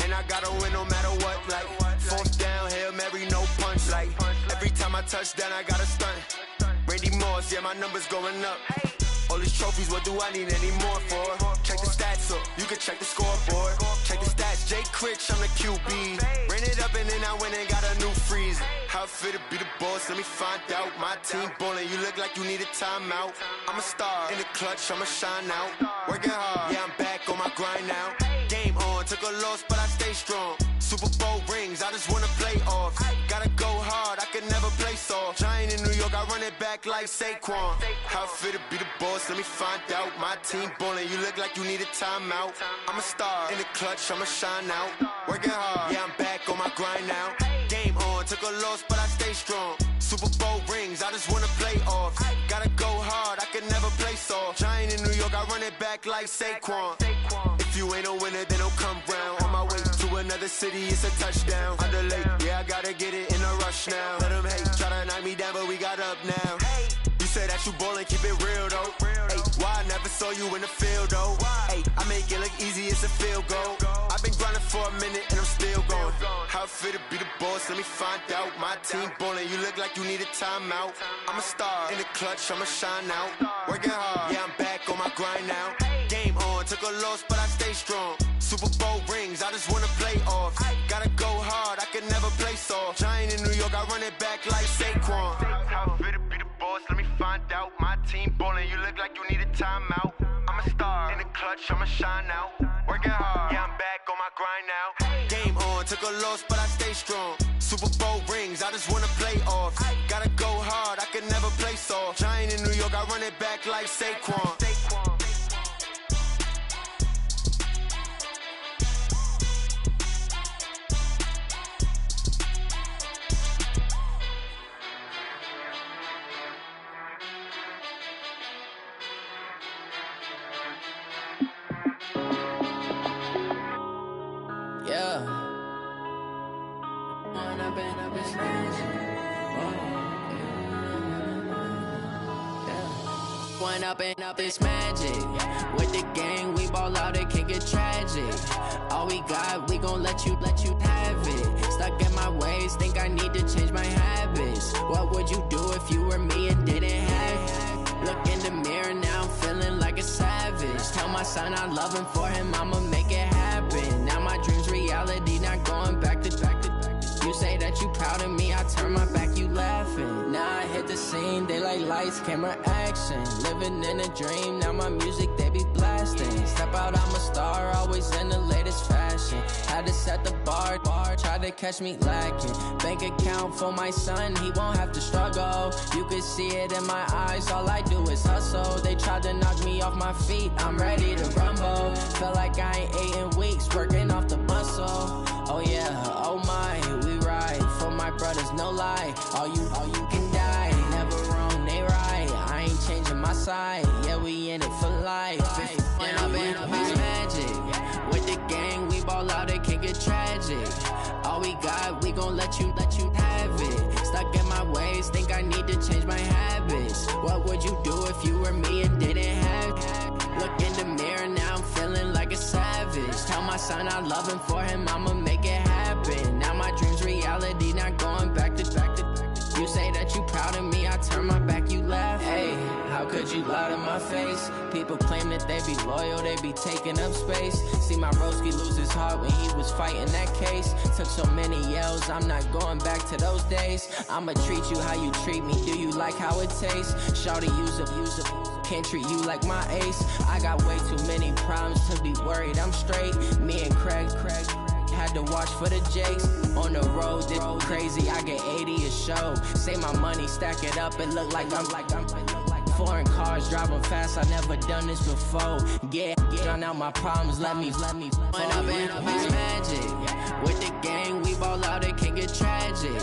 And I gotta win no matter what, like fourth down, Hail Mary, no punch. Like every time I touch down, I gotta stunt. Randy Moss, yeah, my numbers going up. All these trophies, what do I need any more for? Check the stats up, you can check the scoreboard. Check the stats, Jay Critch, I'm the QB. Ran it up and then I went and got a new freeze. How fit to be the boss, let me find out. My team ballin', you look like you need a timeout. I'm a star in the clutch, I'ma shine out. Working hard, yeah, I'm back on my grind now. Game on, took a loss, but I stay strong. Super Bowl rings, I just wanna play off. Gotta go hard, I can never play soft. Giant in New York, I run it back like Saquon. How fit to be the boss, let me find out. My team ballin', you look like you need a timeout. I'm a star in the clutch, I'ma shine out. Working hard, yeah, I'm back on my grind now. Game on, took a loss, but I stay strong. Super Bowl rings, I just wanna play off. Gotta go hard, I can never play soft. Giant in New York, I run it back like Saquon. If you ain't a winner, then don't come round. On my way to to another city, it's a touchdown. Underlay, yeah, I gotta get it in a rush now. Let them hate, try to knock me down, but we got up now. You say that you ballin', keep it real though. Hey, why I never saw you in the field though? Hey, I make it look easy, it's a field goal. I've been grinding for a minute and I'm still going. How it feel to be the boss, let me find out. My team ballin', you look like you need a timeout. I'm a star in the clutch, I'ma shine out. Working hard, yeah, I'm back on my grind now. Game on, took a loss, but I stay strong. Super Bowl rings, I just wanna play off. Gotta go hard, I can never play soft. Giant in New York, I run it back like Saquon. How it feel to be the boss, let me find out. My team ballin', you look like you need a timeout. I'm a star in the clutch, I'ma shine out. Working hard, yeah, I'm back on my grind now. Game on, took a loss, but I stay strong. Super Bowl rings, I just wanna play off. Gotta go hard, I can never play soft. Giant in New York, I run it back like Saquon. Up this magic. With the gang, we ball out, it can get tragic. All we got, we gon' let you have it. Stuck in my ways, think I need to change my habits. What would you do if you were me and didn't have it? Look in the mirror, now I'm feeling like a savage. Tell my son I love him, for him I'ma make it happen. Now my dream's reality, not going back to. You say that you proud of me, I turn my back, you laughing. Now I hit the scene, they like lights, camera, action. Living in a dream, now my music, they be blasting. Step out, I'm a star, always in the latest fashion. Had to set the bar, tried to catch me lacking. Bank account for my son, he won't have to struggle. You can see it in my eyes, all I do is hustle. They tried to knock me off my feet, I'm ready to rumble. Felt like I ain't ate in weeks, working off the muscle. Oh yeah, oh my, we ride for my brothers, no lie. All you can die, never wrong, they right. I ain't changing my side, yeah, we in it for life. And I've been magic. With the gang, we ball out, it can get tragic. All we got, we gon' let you have it. Stuck in my ways, think I need to change my habits. What would you do if you were me and didn't have it? Look in the mirror, now I'm feeling like a savage. Tell my son I love him, for him I'ma make it happen. Now my dream's reality, not going back to. You say that you proud of me, I turn my back, you laugh. Hey, how could you lie to my face? People claim that they be loyal, they be taking up space. See my broski lose his heart when he was fighting that case. Took so many yells, I'm not going back to those days. I'ma treat you how you treat me, do you like how it tastes? Shawty, use up, can't treat you like my ace. I got way too many problems to be worried, I'm straight. Me and Craig had to watch for the Jakes. On the road, this crazy, I get 80 a show. Say my money, stack it up, it look like I'm foreign cars, driving fast, I never done this before. Get drown out my problems, let me When I've been magic. With the gang, we ball out, it can get tragic.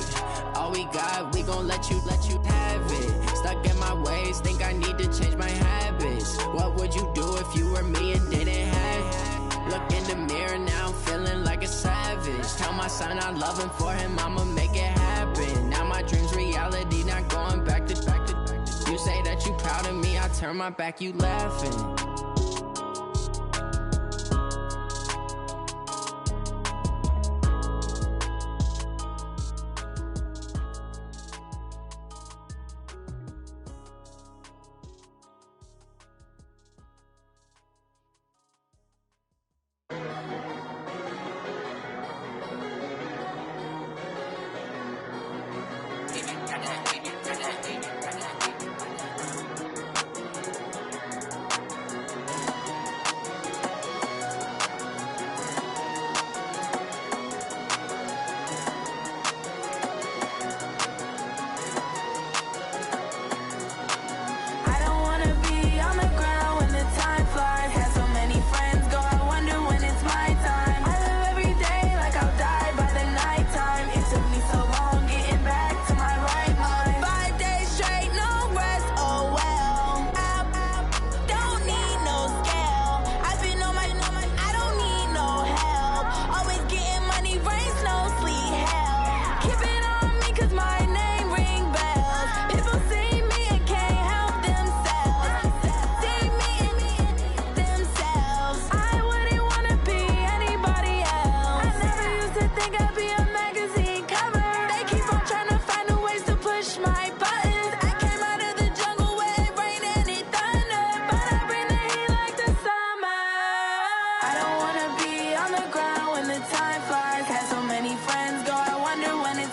All we got, we gon' let you have it. Stuck in my ways, think I need to change my habits. What would you do if you were me and didn't have it? Look in the mirror, now I'm feeling like a savage. Tell my son I love him, for him I'ma make it happen. Now my dream's reality, not going back to. You say that you proud of me, I turn my back, you laughing.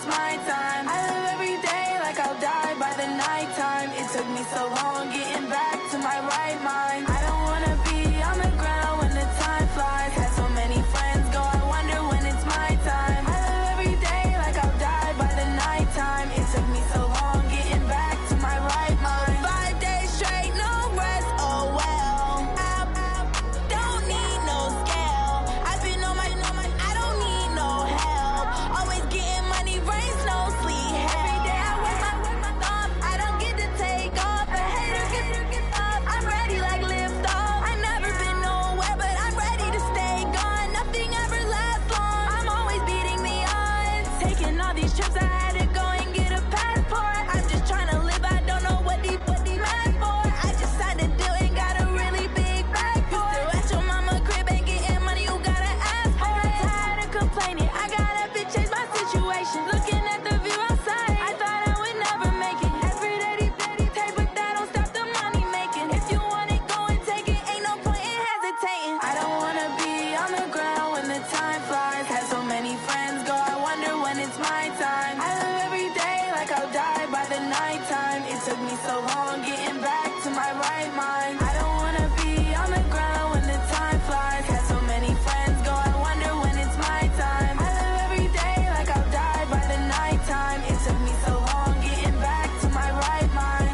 it's my time. I live every day like I'll die by the nighttime. It took me so long getting back to my right mind. I don't wanna be on the ground when the time flies. Had so many friends go, I wonder when it's my time. I live every day like I'll die by the nighttime. It took me so long getting back to my right mind. 5 days straight, no rest, oh well. I don't need no scale. I've been on my, I don't need no help. Always getting money, rains, no sleep. Every day I work my thumb. I don't get to take off. A hater get up. I'm ready like lift off. I never been nowhere, but I'm ready to stay gone. Nothing ever lasts long. I'm always beating the odds. Taking all these trips, I had to go and get a passport. I'm just trying to live. I don't know what the mad for. I just signed a deal and got a really big bag for it. Still at your mama crib and getting money, you gotta ask for it. I'm tired of complaining. I gotta change my situation. Looking at the view outside, I thought I would never make it. Every day take, but that don't stop the money making. If you want it, go and take it. Ain't no point in hesitating. I don't wanna be on the ground when the time flies. Had so many friends go, I wonder when it's my time. I live every day like I'll die by the nighttime. It took me so long getting back to my right mind. I don't wanna be on the ground when the time flies. Had so many friends go, I wonder when it's my time. I live every day like I'll die by the nighttime. It took me so long getting back to my right mind.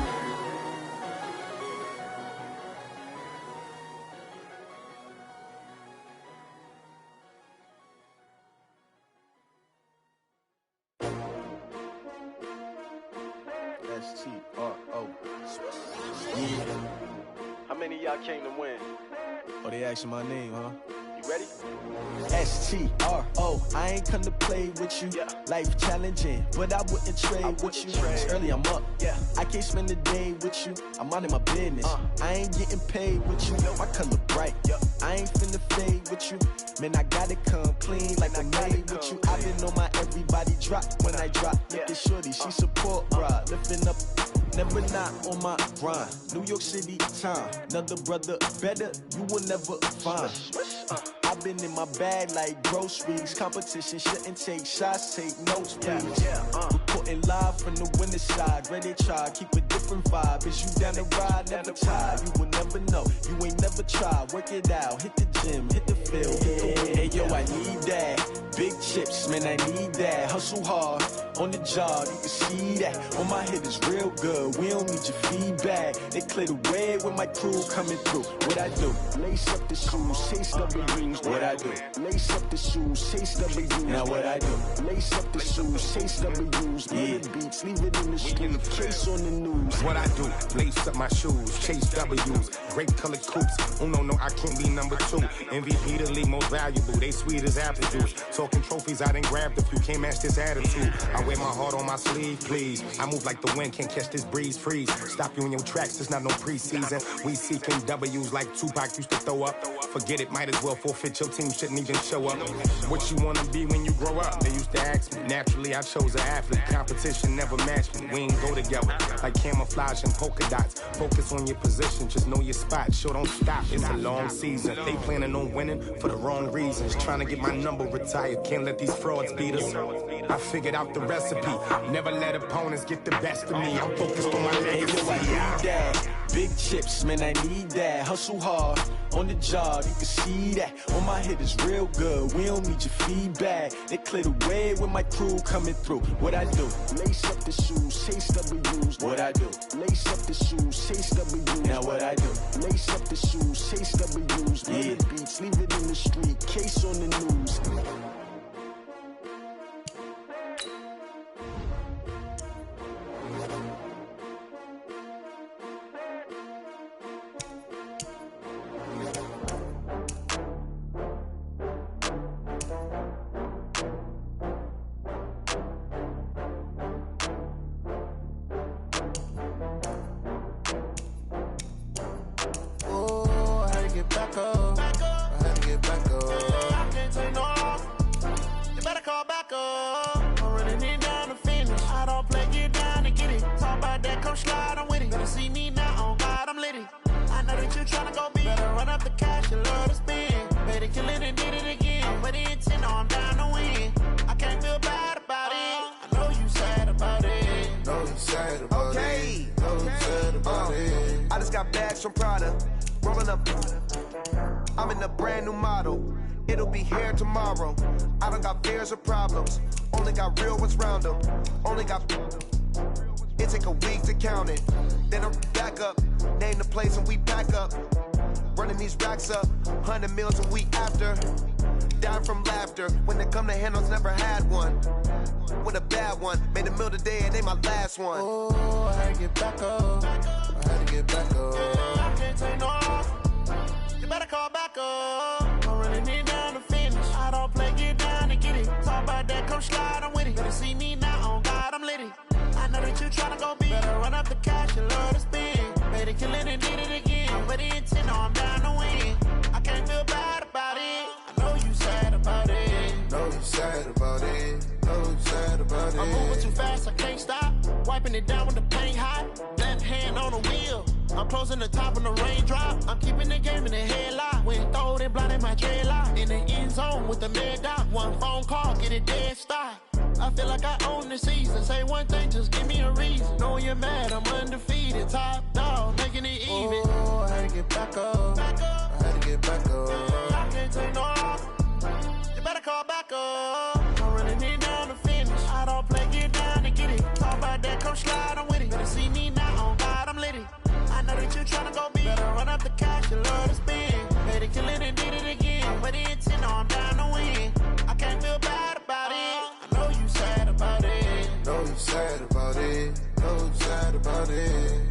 S-T-R-O. Yeah. How many of y'all came to win? Oh, they asking my name, huh? You ready? S-T-R-O. I ain't come to play with you. Life challenging, but I wouldn't trade with you. It's early, I'm up. I can't spend the day with you. I'm minding my business. I ain't getting paid with you. My color bright. I ain't finna fade with you. Man, I gotta come clean like I made with you. I've been on my everybody drop when I drop. Look at shorty, she support, bruh. Lifting up, never not on my grind. New York City time. Another brother better, you will never find. I've been in my bag like groceries. Competition shouldn't take shots, take notes, please. Reporting live from the winter side. Ready to try, keep a different vibe. Is you down the ride, never tired. You will never know, you ain't never tried. Work it out, hit the gym, hit the field, hit the wind. Hey yo, I need that. Big chips, man, I need that. Hustle hard, on the job, you can see that. On my hit is real good, we don't need your feedback. They clear the way when my crew coming through. What I do? Lace up the shoes, chase W's. What I do? Lace up the shoes, chase W's. Now what I do? Lace up the shoes, chase W's. Yeah, beats, leave it in the street, case on the news. What I do? Lace up my shoes, chase W's. Great colored coops. Oh no, I can't be number 2. MVP the league most valuable. They sweet as apple juice. Talking trophies, I done grabbed a few. Can't match this attitude. I wear my heart on my sleeve, please. I move like the wind, can't catch this breeze. Freeze. Stop you in your tracks, it's not no preseason. We seeking W's like Tupac used to throw up. Forget it, might as well forfeit. Your team shouldn't even show up. What you wanna be when you grow up? They used to ask me. Naturally, I chose an athlete. Competition never matched me. We ain't go together. Like camouflage and polka dots. Focus on your position, just know your spot. Sure, don't stop. It's a long season. They planning on winning for the wrong reasons. Trying to get my number retired. Can't let these frauds beat us. I figured out the recipe. Never let opponents get the best of me. I'm focused on my legacy. I need that. Big chips, man, I need that. Hustle hard, on the job, you can see that. On my hit is real good, we don't need your feedback. They clear the way when my crew coming through. What I do? Lace up the shoes, chase W's. What I do? Lace up the shoes, chase W's. Now what I do? Lace up the shoes, chase W's. Yeah, beats, leave it in the street, case on the news. got bags from Prada. Rolling up, I'm in a brand new model. It'll be here tomorrow. I don't got fears or problems. Only got real ones round them. Only got. It take a week to count it. Then I'm back up. Name the place and we pack up. Running these racks up. 100 meals a week after. Dying from laughter. When they come to handles, never had one. With a bad one. Made a meal today and they my last one. Oh, I had to get back up. I had to get back up. I can't take no off. You better call back up. I'm running it down to finish. I don't play, get down to get it. Talk about that, come slide, I'm with it. Better see me now, on God, I'm litty. I know that you tryna go big. Better run up the cash, you love to spend. Better kill it and did it again. I'm ready and 10, no, I'm down to win. I can't feel bad about it. I know you sad about it. Know you sad about it. Know you sad about it. I'm moving too fast, I can't stop. Wiping it down with the paint hot. Left hand on the wheel. I'm closing the top of the raindrop. I'm keeping the game in the headlock. When throwed and blinded my dreadlock. In the end zone with the mad dot. One phone call, get it dead stop. I feel like I own the season. Say one thing, just give me a reason. Knowing you're mad, I'm undefeated. Top dog, making it even. Oh, I had to get back up. I had to get back up. I can't take no off. You better call back up. I'm running it down to finish. I don't play, get down to get it. Talk about that, come slide, I'm with it. Better see me now, on God, I'm litty. I know that you tryna go big. Better run up the cash, you love to spend. Better kill it and did it again. I'm ready and 10, no, I'm down to win. I can't feel bad about it. I know you sad about it. Know you sad about it. Know you sad about it.